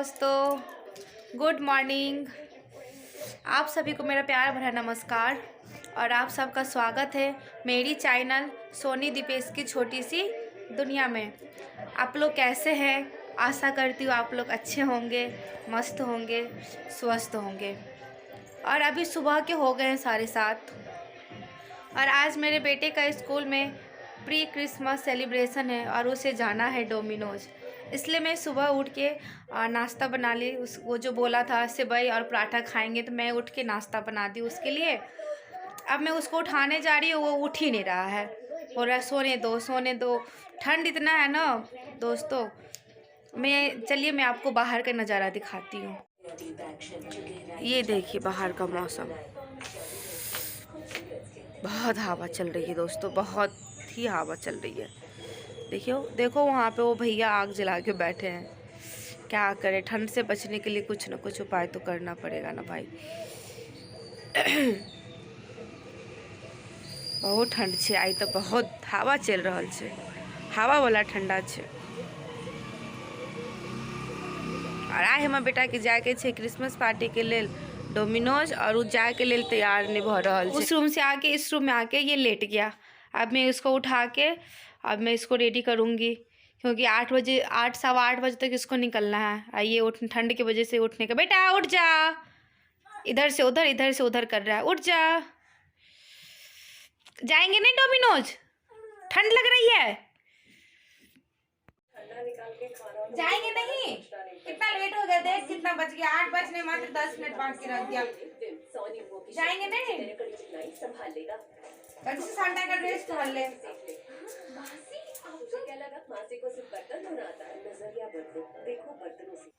दोस्तों, good morning. आप सभी को मेरा प्यार भरा नमस्कार और आप सबका स्वागत है मेरी चैनल सोनी दीपेश की छोटी सी दुनिया में। आप लोग कैसे हैं? आशा करती हूँ आप लोग अच्छे होंगे, मस्त होंगे, स्वस्थ होंगे। और अभी सुबह के हो गए हैं 7:30 और आज मेरे बेटे का स्कूल में प्री क्रिसमस सेलिब्रेशन है और उसे जाना है डोमिनोज। इसलिए मैं सुबह उठ के नाश्ता बना ली। वो जो बोला था सेवई और पराठा खाएंगे, तो मैं उठ के नाश्ता बना दी उसके लिए। अब मैं उसको उठाने जा रही हूँ, वो उठ ही नहीं रहा है, बोल रहा है सोने दो सोने दो। ठंड इतना है ना दोस्तों। चलिए मैं आपको बाहर का नज़ारा दिखाती हूँ। ये देखिए बाहर का मौसम, बहुत हवा चल रही है दोस्तों, बहुत ही हवा चल रही है। देखियो देखो वहाँ पे वो भैया आग जला के बैठे हैं। क्या करें, ठंड से बचने के लिए कुछ ना कुछ उपाय तो करना पड़ेगा ना भाई। बहुत ठंड छे आई, तो बहुत हवा चल रहा है, हवा वाला ठंडा छे। और आइ हमर बेटा के जाके छे क्रिसमस पार्टी के लेल डोमिनोज, और उ जाए के लेल तैयार नहीं भ रहल छे। उस रूम से आके इस रूम में आके ये लेट गया। अब मैं इसको उठा के अब मैं इसको रेडी करूँगी, क्योंकि 8 बजे 8 सवा 8 बजे तक इसको निकलना है। ये ठंड की वजह से उठने का, बेटा उठ जा, इधर से उधर कर रहा है, उठ जा। जाएंगे नहीं डोमिनोज? ठंड लग रही है, जाएंगे नहीं? कितना लेट हो गया, देख कितना बज गया, 8 बजने मात्र 10 मिनट बाकी रह गया। जाएंगे नहीं? कल से सांता का ड्रेस पहन ले।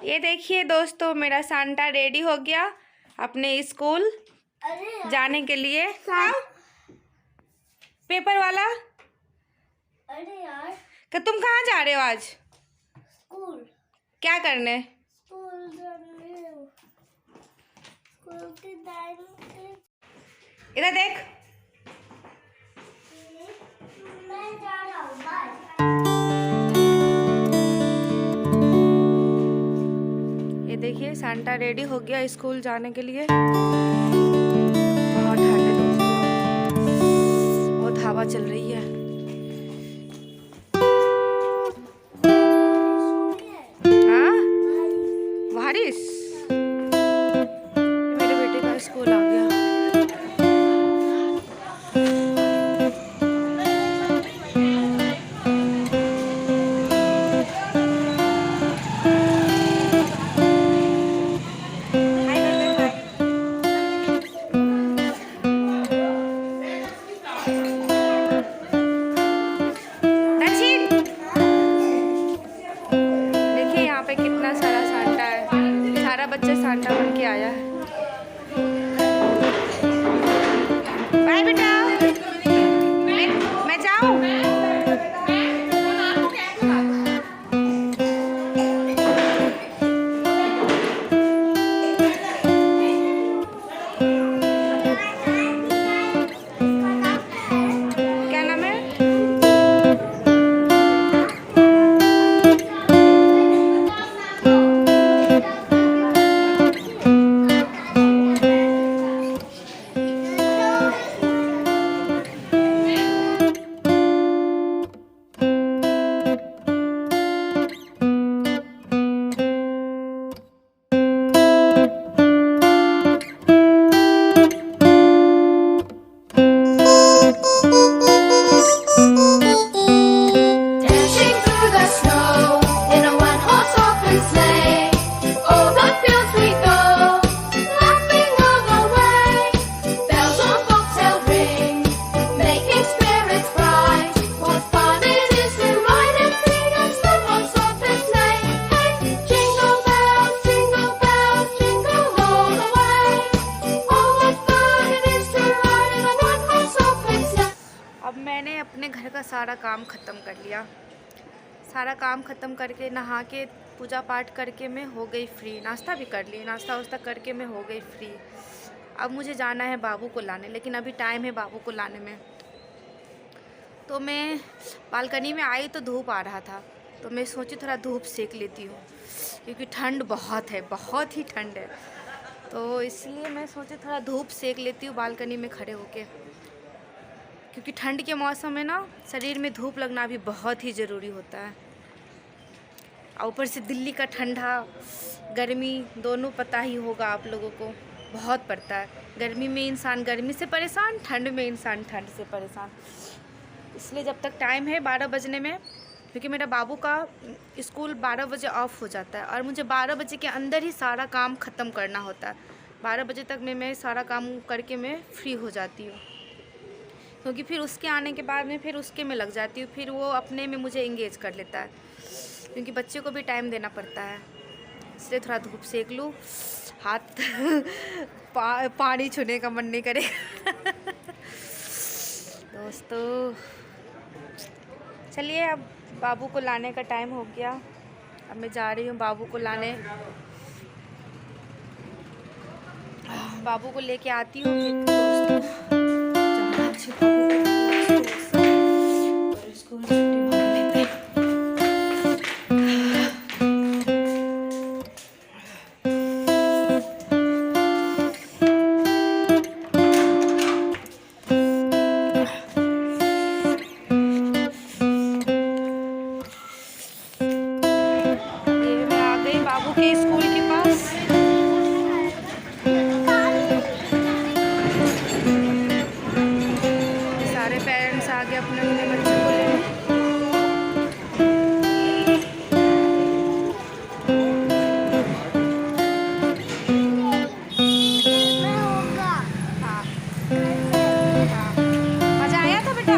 ये देखिए दोस्तों, मेरा सांता रेडी हो गया अपने स्कूल जाने के लिए। पेपर वाला, अरे यार कि तुम कहाँ जा रहे हो आज? स्कूल। क्या करने? इधर देख, मैं जा रहा हूँ, बाय। ये देखिए सांता रेडी हो गया स्कूल जाने के लिए। बहुत ठंड है दोस्तों, बहुत हवा चल रही है। हाँ बारिश, मेरे बेटे का स्कूल आ गया। देखिए यहाँ पे कितना सारा सांता है, सारा बच्चा सांता बन के आया है। बाय बेटा, मैं जाऊँ? क्या नाम है? Dashing through the snow in a one-horse open sleigh. O'er the fields we go, laughing all the way. Bells on bobtail ring, making spirits bright. What fun it is to ride in freedom's one-horse open sleigh! Hey, jingle bells, jingle all the way. Oh, what fun it is to ride in a one-horse open sleigh! अब मैंने अपने घर का सारा काम ख़त्म कर लिया। सारा काम ख़त्म करके नहा के पूजा पाठ करके मैं हो गई फ्री। नाश्ता भी कर ली, नाश्ता वास्ता करके मैं हो गई फ्री। अब मुझे जाना है बाबू को लाने, लेकिन अभी टाइम है बाबू को लाने में। तो मैं बालकनी में आई तो धूप आ रहा था, तो मैं सोची थोड़ा धूप सेक लेती हूँ, क्योंकि ठंड बहुत है, बहुत ही ठंड है। तो इसलिए मैं सोची थोड़ा धूप सेक लेती हूँ बालकनी में खड़े होके, क्योंकि ठंड के मौसम में ना शरीर में धूप लगना भी बहुत ही ज़रूरी होता है। और ऊपर से दिल्ली का ठंडा गर्मी दोनों पता ही होगा आप लोगों को, बहुत पड़ता है। गर्मी में इंसान गर्मी से परेशान, ठंड में इंसान ठंड से परेशान। इसलिए जब तक टाइम है 12 बजने में, क्योंकि मेरा बाबू का स्कूल 12 बजे ऑफ हो जाता है और मुझे 12 बजे के अंदर ही सारा काम ख़त्म करना होता है। 12 बजे तक मैं सारा काम करके मैं फ्री हो जाती हूँ, क्योंकि फिर उसके आने के बाद में फिर उसके में लग जाती हूँ, फिर वो अपने में मुझे इंगेज कर लेता है, क्योंकि बच्चे को भी टाइम देना पड़ता है। इसलिए थोड़ा धूप सेक लूँ, हाथ पानी छूने का मन नहीं करेगा। दोस्तों चलिए, अब बाबू को लाने का टाइम हो गया। अब मैं जा रही हूँ बाबू को लाने, बाबू को लेके आती हूँ। स्कूल छुट्टी मांग लेते हैं। बाबू के स्कूल के पास सारे पेरेंट्स आ गए अपने अपने बच्चों को लेने। हाँ हाँ, मज़ा आया था बेटा?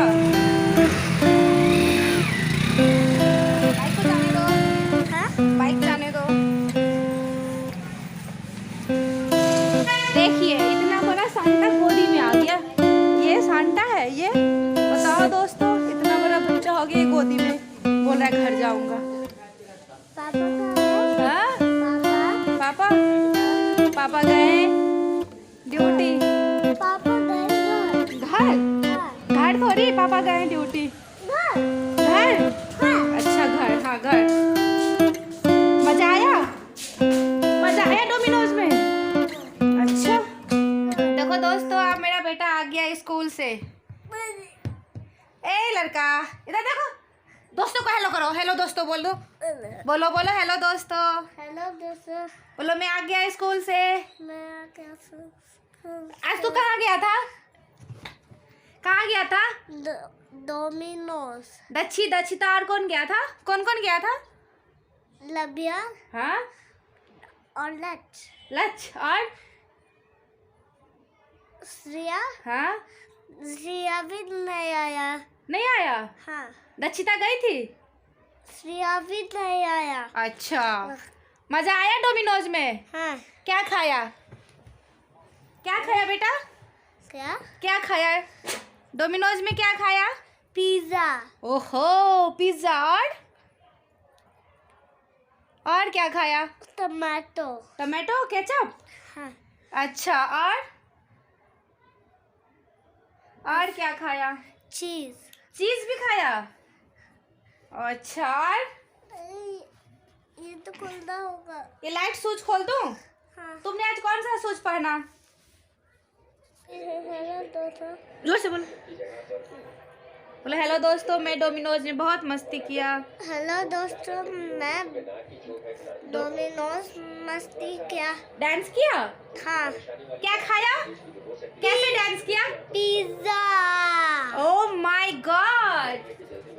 बाइक को जाने दो, बाइक जाने दो। देखिए इतना बड़ा सांता गोदी में आ गया। ये सांता है ये? बताओ दोस्तों, इतना बड़ा बच्चा हो गया गोदी में, बोल रहा है घर जाऊंगा। हाँ? पापा पापा गए ड्यूटी। घर घर थोड़ी, पापा गए ड्यूटी। घर अच्छा घर, हाँ घर। मजा आया? मजा आया डोमिनोज में? अच्छा देखो दोस्तों, अब मेरा बेटा आ गया स्कूल से। ए लड़का इधर देखो, दोस्तों को हेलो करो, हेलो दोस्तों बोल दो, बोलो बोलो हेलो दोस्तों, बोलो मैं आ गया स्कूल से। आज तू कहाँ गया था? कहाँ गया था? डोमिनोज। दच्छी तो और कौन गया था? कौन कौन गया था? लबिया हाँ और लच और श्रिया। हाँ श्रिया भी नहीं आया। नहीं आया? हाँ, दक्षिता गई थी? श्रिया भी नहीं आया। अच्छा, मजा आया डोमिनोज में? हाँ। क्या खाया? क्या खाया बेटा? क्या खाया डोमिनोज में? क्या खाया? पिज्जा। ओहो पिज्जा, और क्या खाया? Tomato ketchup. हाँ। अच्छा, और क्या खाया? चीज भी खाया। अच्छा, और ये तो खुलना होगा। ये लाइट स्विच खोल दूं? हाँ। तुमने आज कौन सा शूज पहना? जोर से बोलो, बोलो हेलो दोस्तों, मैं डोमिनोज में बहुत मस्ती किया। हेलो दोस्तों, मैं डोमिनोज मस्ती किया। डांस किया? हाँ। क्या खाया? कैसे डांस किया? पिज्जा। ओह माय गॉड,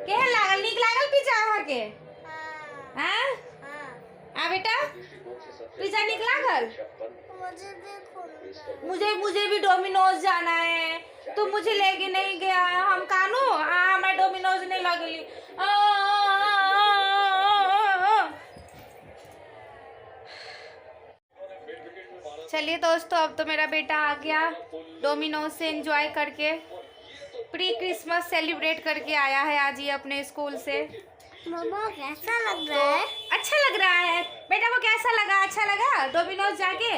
केहन लागल? नीक लागल पिज्जा अहाँ के? हाँ? आ बेटा, पिज्जा नीक लागल? मुझे भी डोमिनोज जाना है, तो मुझे लेके नहीं गया। हम कानू मैं डोमिनोज नहीं लगली। चलिए दोस्तों, अब तो मेरा बेटा आ गया डोमिनोज से एंजॉय करके, प्री क्रिसमस सेलिब्रेट करके आया है आज ये अपने स्कूल से। मम्मा कैसा लग रहा है? अच्छा लग रहा है बेटा को? कैसा लगा? अच्छा लगा डोमिनोज जाके?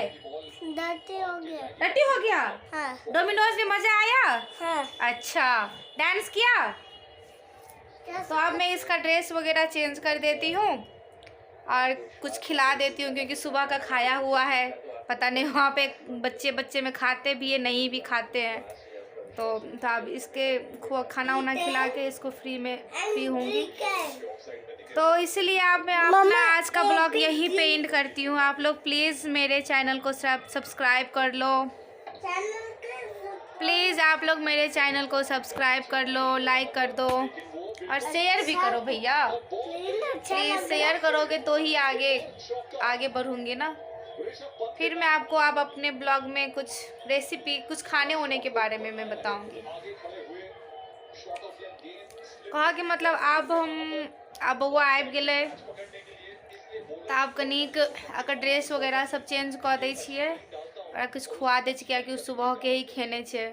डर्टी हो गया। डर्टी हो गया? हाँ। डोमिनोज में मजा आया? हाँ। अच्छा, डांस किया? क्या तो अब मैं इसका ड्रेस वगैरह चेंज कर देती हूँ और कुछ खिला देती हूँ, क्योंकि सुबह का खाया हुआ है। पता नहीं वहाँ पे बच्चे में खाते भी है, नहीं भी खाते हैं। तो अब इसके खाना वाना खिला के इसको फ्री होंगी। तो इसलिए मैं अपना आज का ब्लॉग यहीं पे एंड करती हूँ। आप लोग प्लीज़ मेरे चैनल को सब्सक्राइब कर लो। प्लीज़ आप लोग मेरे चैनल को सब्सक्राइब कर लो, लाइक कर दो और शेयर भी करो भैया। प्लीज़ शेयर करोगे तो ही आगे बढ़ूँगी ना। फिर मैं आपको अब अपने ब्लॉग में कुछ रेसिपी, कुछ खाने होने के बारे में मैं बताऊँगी। कहा कि मतलब अब वो आबि गेलै तो आब कनिक एकर ड्रेस वगैरह सब चेंज कऽ दै छियै और कुछ खुआ दै छियै, कियाकि सुबह के ही खेने छै।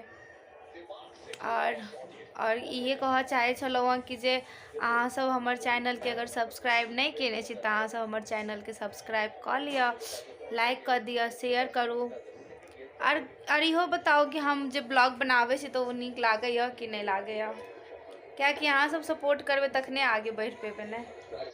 और ये कहऽ चाहै छलहुँ कि जे अहाँ सब हमर चैनल के अगर सब्सक्राइब नहीं केने छी तऽ अहाँ सब हमर चैनल के सब्सक्राइब कऽ लिअ, लाइक कर दिअ, शेयर करू और इहो बताओ कि हम जे ब्लॉग बनाबै छी तो नीक लागैए कि नहीं लागैए, कियाकि अहाँ सब सपोर्ट करबै तखने आगे बढ़ि पेबै ने।